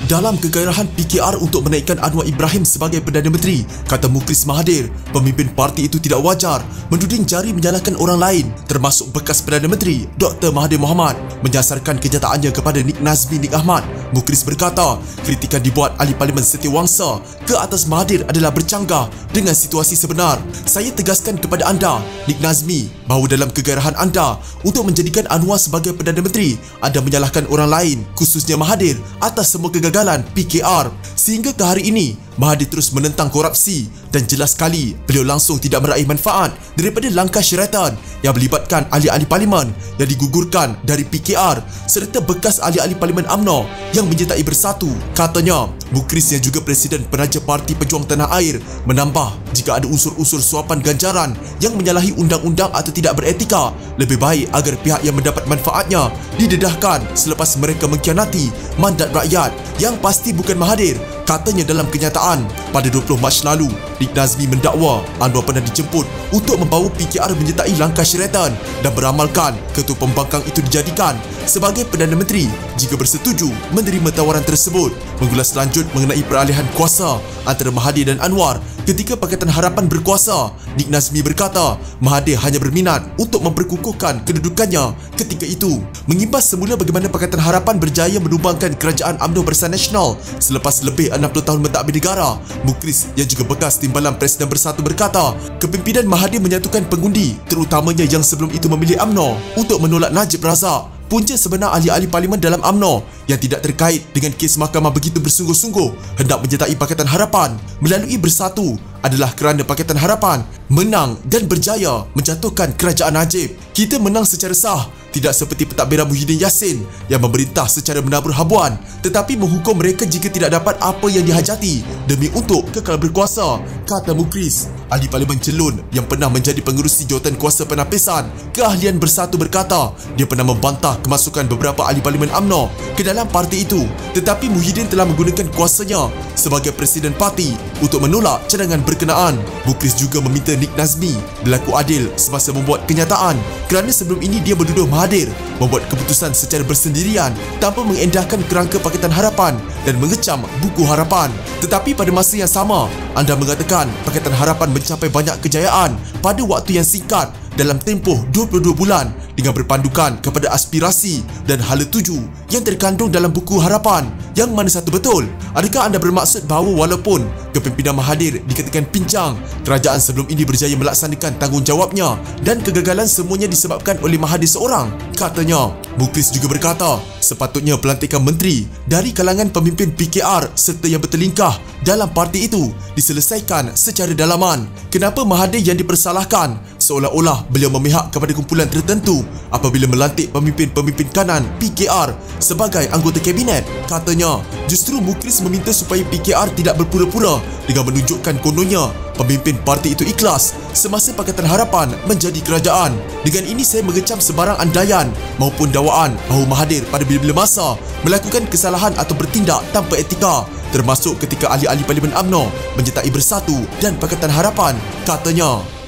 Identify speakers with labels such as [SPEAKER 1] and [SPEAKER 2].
[SPEAKER 1] Dalam kegairahan PKR untuk menaikkan Anwar Ibrahim sebagai Perdana Menteri, kata Mukhlis Mahathir, pemimpin parti itu tidak wajar menuding jari menyalahkan orang lain, termasuk bekas Perdana Menteri Dr. Mahathir Mohamad, menyasarkan kenyataannya kepada Nik Nazmi Nik Ahmad. Mukhlis berkata, kritikan dibuat ahli Parlimen Setiawangsa ke atas Mahathir adalah bercanggah dengan situasi sebenar. Saya tegaskan kepada anda, Nik Nazmi, bahawa dalam kegairahan anda untuk menjadikan Anwar sebagai Perdana Menteri, anda menyalahkan orang lain, khususnya Mahathir, atas semua kegagalan PKR. Sehingga ke hari ini, Mahathir terus menentang korupsi dan jelas sekali beliau langsung tidak meraih manfaat daripada langkah syaratan yang melibatkan ahli-ahli parlimen yang digugurkan dari PKR serta bekas ahli-ahli parlimen UMNO yang menyertai Bersatu. Katanya, Mukhlis yang juga Presiden Penaja Parti Pejuang Tanah Air menambah, jika ada unsur-unsur suapan ganjaran yang menyalahi undang-undang atau tidak beretika, lebih baik agar pihak yang mendapat manfaatnya didedahkan selepas mereka mengkhianati mandat rakyat, yang pasti bukan Mahathir. Katanya dalam kenyataan, pada 20 Mac lalu, Nik Nazmi mendakwa Anwar pernah dijemput untuk membawa PKR menyertai langkah syaratan dan beramalkan ketua pembangkang itu dijadikan sebagai Perdana Menteri jika bersetuju menerima tawaran tersebut. Mengulas lanjut mengenai peralihan kuasa antara Mahathir dan Anwar ketika Pakatan Harapan berkuasa, Nik Nazmi berkata Mahathir hanya berminat untuk memperkukuhkan kedudukannya ketika itu. Mengimbas semula bagaimana Pakatan Harapan berjaya menumbangkan kerajaan UMNO Barisan Nasional selepas lebih 60 tahun mentadbir negara, Mukhlis yang juga bekas timbalan Presiden Bersatu berkata kepimpinan Mahathir menyatukan pengundi, terutamanya yang sebelum itu memilih UMNO, untuk menolak Najib Razak. Punca sebenar ahli-ahli parlimen dalam UMNO yang tidak terkait dengan kes mahkamah begitu bersungguh-sungguh hendak menyertai Pakatan Harapan melalui Bersatu adalah kerana Pakatan Harapan menang dan berjaya menjatuhkan kerajaan Najib. Kita menang secara sah, tidak seperti pentadbiran Muhyiddin Yassin yang memerintah secara menabur habuan tetapi menghukum mereka jika tidak dapat apa yang dihajati demi untuk kekal berkuasa, kata Mukhlis. Ahli Parlimen Celun yang pernah menjadi pengerusi jawatan kuasa penapisan keahlian Bersatu berkata dia pernah membantah kemasukan beberapa ahli Parlimen UMNO ke dalam parti itu, tetapi Muhyiddin telah menggunakan kuasanya sebagai Presiden Parti untuk menolak cadangan berkenaan. Mukhlis juga meminta Nik Nazmi berlaku adil semasa membuat kenyataan kerana sebelum ini dia menuduh Mahathir membuat keputusan secara bersendirian tanpa mengendahkan kerangka Pakatan Harapan dan mengecam buku harapan. Tetapi pada masa yang sama, anda mengatakan Pakatan Harapan mencapai banyak kejayaan pada waktu yang singkat dalam tempoh 22 bulan dengan berpandukan kepada aspirasi dan hala tuju yang terkandung dalam buku harapan. Yang mana satu betul? Adakah anda bermaksud bahawa walaupun kepimpinan Mahathir dikatakan pincang, kerajaan sebelum ini berjaya melaksanakan tanggungjawabnya dan kegagalan semuanya disebabkan oleh Mahathir seorang? Katanya. Mukhlis juga berkata sepatutnya pelantikan menteri dari kalangan pemimpin PKR serta yang bertelingkah dalam parti itu diselesaikan secara dalaman. Kenapa Mahathir yang dipersalahkan seolah-olah beliau memihak kepada kumpulan tertentu apabila melantik pemimpin-pemimpin kanan PKR sebagai anggota kabinet? Katanya, justru Mukhlis meminta supaya PKR tidak berpura-pura dengan menunjukkan kononnya pemimpin parti itu ikhlas semasa Pakatan Harapan menjadi kerajaan. Dengan ini saya mengecam sebarang andaian maupun dakwaan bahawa Mahathir pada bila-bila masa melakukan kesalahan atau bertindak tanpa etika, termasuk ketika ahli-ahli Parlimen UMNO menyertai Bersatu dan Pakatan Harapan, katanya.